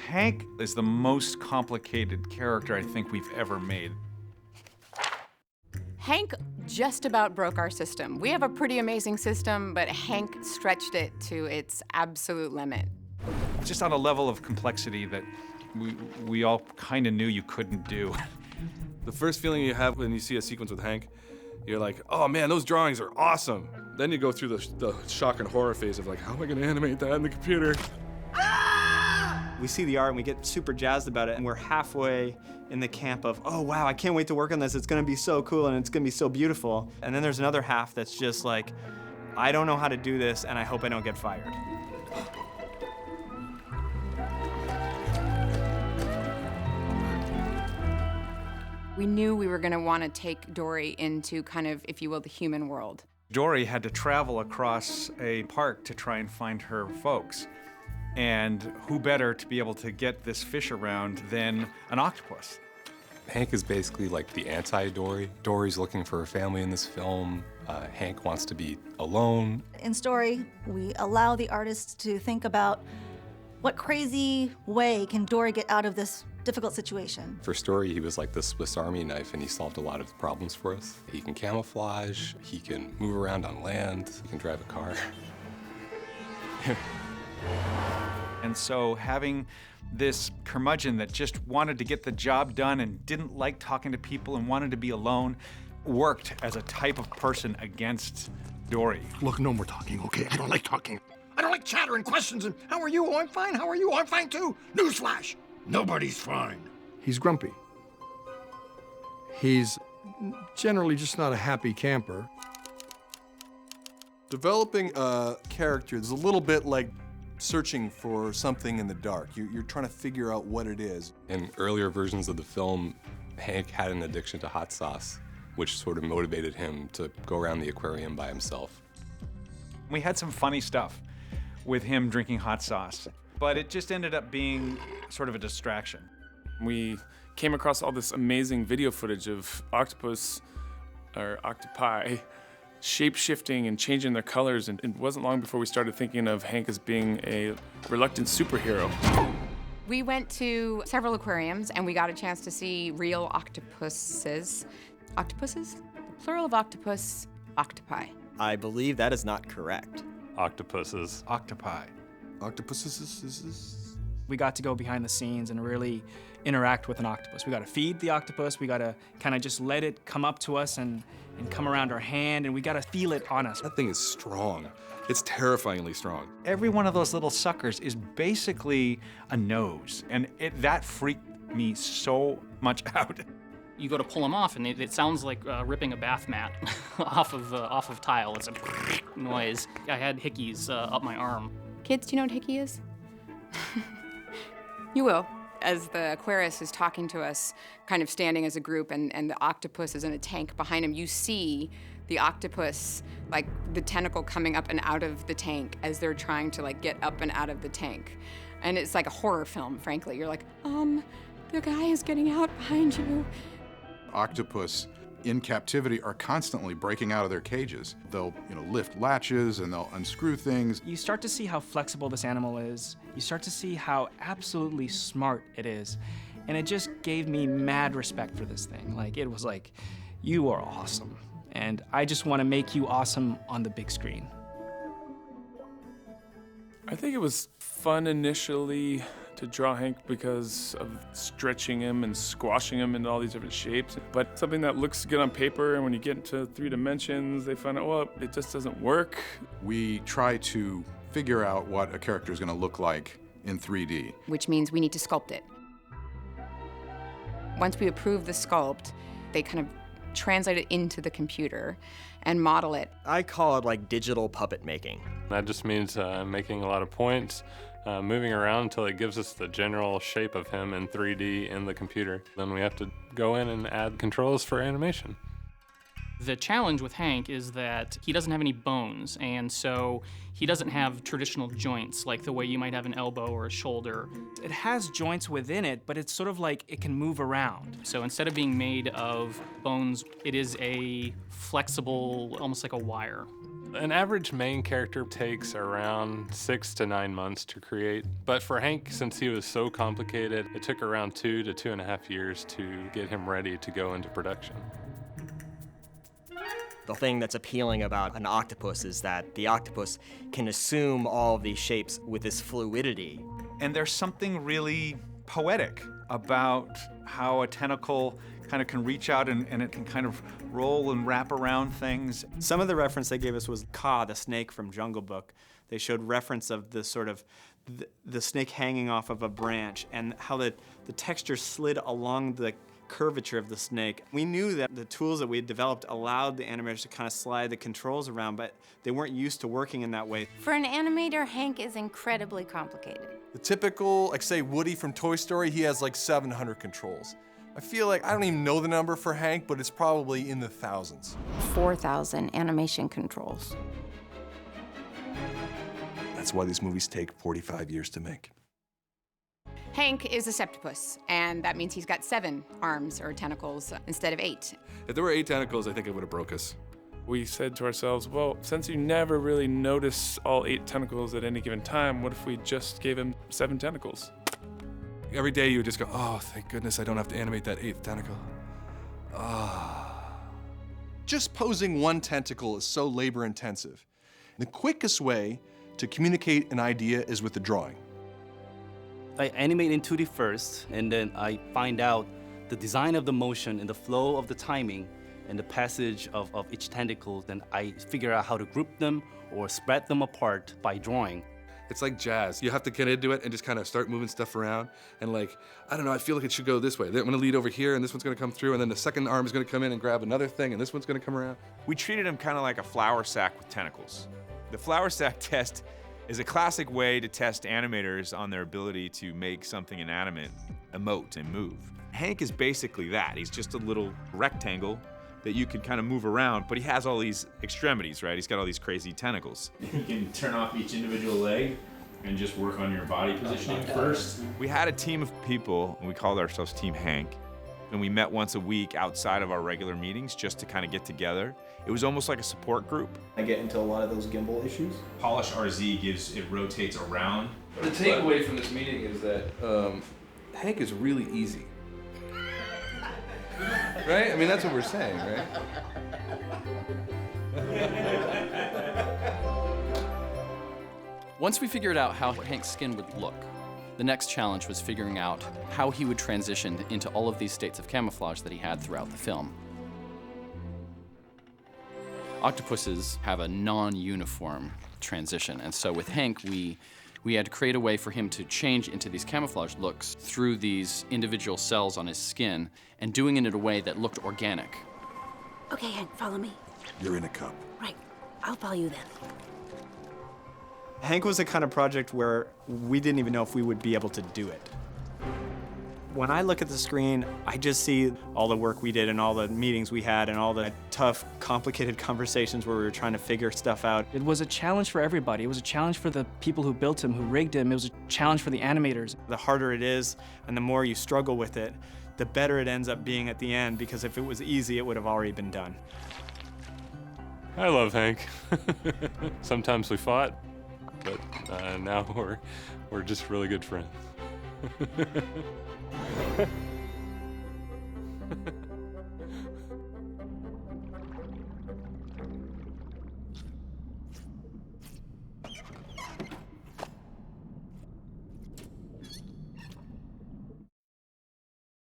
Hank is the most complicated character I think we've ever made. Hank just about broke our system. We have a pretty amazing system, but Hank stretched it to its absolute limit. Just on a level of complexity that we all kind of knew you couldn't do. The first feeling you have when you see a sequence with Hank, you're like, oh man, those drawings are awesome. Then you go through the shock and horror phase of like, how am I gonna animate that in the computer? We see the art and we get super jazzed about it, and we're halfway in the camp of, oh wow, I can't wait to work on this. It's gonna be so cool and it's gonna be so beautiful. And then there's another half that's just like, I don't know how to do this and I hope I don't get fired. We knew we were gonna wanna take Dory into kind of, if you will, the human world. Dory had to travel across a park to try and find her folks. And who better to be able to get this fish around than an octopus? Hank is basically like the anti-Dory. Dory's looking for a family in this film. Hank wants to be alone. In Story, we allow the artists to think about what crazy way can Dory get out of this difficult situation. For Story, he was like the Swiss Army knife, and he solved a lot of problems for us. He can camouflage, he can move around on land, he can drive a car. And so having this curmudgeon that just wanted to get the job done and didn't like talking to people and wanted to be alone worked as a type of person against Dory. Look, no more talking, okay? I don't like talking. I don't like chatter and questions and how are you? Oh, I'm fine. How are you? Oh, I'm fine too. Newsflash, nobody's fine. He's grumpy. He's generally just not a happy camper. Developing a character is a little bit like searching for something in the dark. You're trying to figure out what it is. In earlier versions of the film, Hank had an addiction to hot sauce, which sort of motivated him to go around the aquarium by himself. We had some funny stuff with him drinking hot sauce, but it just ended up being sort of a distraction. We came across all this amazing video footage of octopus, or octopi, shape-shifting and changing their colors, and it wasn't long before we started thinking of Hank as being a reluctant superhero. We went to several aquariums and we got a chance to see real octopuses. Octopuses? The plural of octopus, octopi. I believe that is not correct. Octopuses. Octopi. Octopuses? We got to go behind the scenes and really interact with an octopus. We got to feed the octopus. We got to kind of just let it come up to us and come around our hand, and we got to feel it on us. That thing is strong. It's terrifyingly strong. Every one of those little suckers is basically a nose, and that freaked me so much out. You go to pull them off, and it sounds like ripping a bath mat off of tile. It's a noise. I had hickeys up my arm. Kids, do you know what hickey is? You will. As the aquarist is talking to us, kind of standing as a group, and the octopus is in a tank behind him, you see the octopus, like the tentacle coming up and out of the tank as they're trying to like get up and out of the tank. And it's like a horror film, frankly. You're like, the guy is getting out behind you. Octopus in captivity are constantly breaking out of their cages. They'll, lift latches and they'll unscrew things. You start to see how flexible this animal is. You start to see how absolutely smart it is. And it just gave me mad respect for this thing. Like, it was like, you are awesome. And I just want to make you awesome on the big screen. I think it was fun initially to draw Hank because of stretching him and squashing him into all these different shapes. But something that looks good on paper, and when you get into 3 dimensions, they find out, well, it just doesn't work. We try to figure out what a character is going to look like in 3D. Which means we need to sculpt it. Once we approve the sculpt, they kind of translate it into the computer and model it. I call it like digital puppet making. That just means making a lot of points, moving around until it gives us the general shape of him in 3D in the computer. Then we have to go in and add controls for animation. The challenge with Hank is that he doesn't have any bones, and so he doesn't have traditional joints like the way you might have an elbow or a shoulder. It has joints within it, but it's sort of like it can move around. So instead of being made of bones, it is a flexible, almost like a wire. An average main character takes around 6 to 9 months to create, but for Hank, since he was so complicated, it took around 2 to 2.5 years to get him ready to go into production. The thing that's appealing about an octopus is that the octopus can assume all of these shapes with this fluidity. And there's something really poetic about how a tentacle kind of can reach out and it can kind of roll and wrap around things. Some of the reference they gave us was Ka, the snake from Jungle Book. They showed reference of the sort of the snake hanging off of a branch and how the texture slid along the curvature of the snake. We knew that the tools that we had developed allowed the animators to kind of slide the controls around, but they weren't used to working in that way. For an animator, Hank is incredibly complicated. The typical, like say Woody from Toy Story, he has like 700 controls. I feel like, I don't even know the number for Hank, but it's probably in the thousands. 4,000 animation controls. That's why these movies take 45 years to make. Hank is a septopus, and that means he's got 7 arms or tentacles instead of 8. If there were 8 tentacles, I think it would have broke us. We said to ourselves, well, since you never really notice all 8 tentacles at any given time, what if we just gave him 7 tentacles? Every day you would just go, oh, thank goodness I don't have to animate that 8th tentacle. Just posing one tentacle is so labor intensive. The quickest way to communicate an idea is with the drawing. I animate in 2D first, and then I find out the design of the motion and the flow of the timing and the passage of each tentacle. Then I figure out how to group them or spread them apart by drawing. It's like jazz. You have to get into it and just kind of start moving stuff around. And like, I don't know, I feel like it should go this way. I'm gonna lead over here and this one's gonna come through and then the second arm is gonna come in and grab another thing and this one's gonna come around. We treated him kind of like a flour sack with tentacles. The flour sack test is a classic way to test animators on their ability to make something inanimate emote and move. Hank is basically that. He's just a little rectangle that you can kind of move around, but he has all these extremities, right? He's got all these crazy tentacles. You can turn off each individual leg and just work on your body positioning first. We had a team of people, and we called ourselves Team Hank, and we met once a week outside of our regular meetings just to kind of get together. It was almost like a support group. I get into a lot of those gimbal issues. Polish RZ it rotates around. The takeaway from this meeting is that Hank is really easy. Right? I mean, that's what we're saying, right? Once we figured out how Hank's skin would look, the next challenge was figuring out how he would transition into all of these states of camouflage that he had throughout the film. Octopuses have a non-uniform transition, and so with Hank, we had to create a way for him to change into these camouflage looks through these individual cells on his skin, and doing it in a way that looked organic. Okay, Hank, follow me. You're in a cup. Right, I'll follow you then. Hank was the kind of project where we didn't even know if we would be able to do it. When I look at the screen, I just see all the work we did and all the meetings we had and all the tough, complicated conversations where we were trying to figure stuff out. It was a challenge for everybody. It was a challenge for the people who built him, who rigged him. It was a challenge for the animators. The harder it is and the more you struggle with it, the better it ends up being at the end, because if it was easy, it would have already been done. I love Hank. Sometimes we fought, but now we're just really good friends.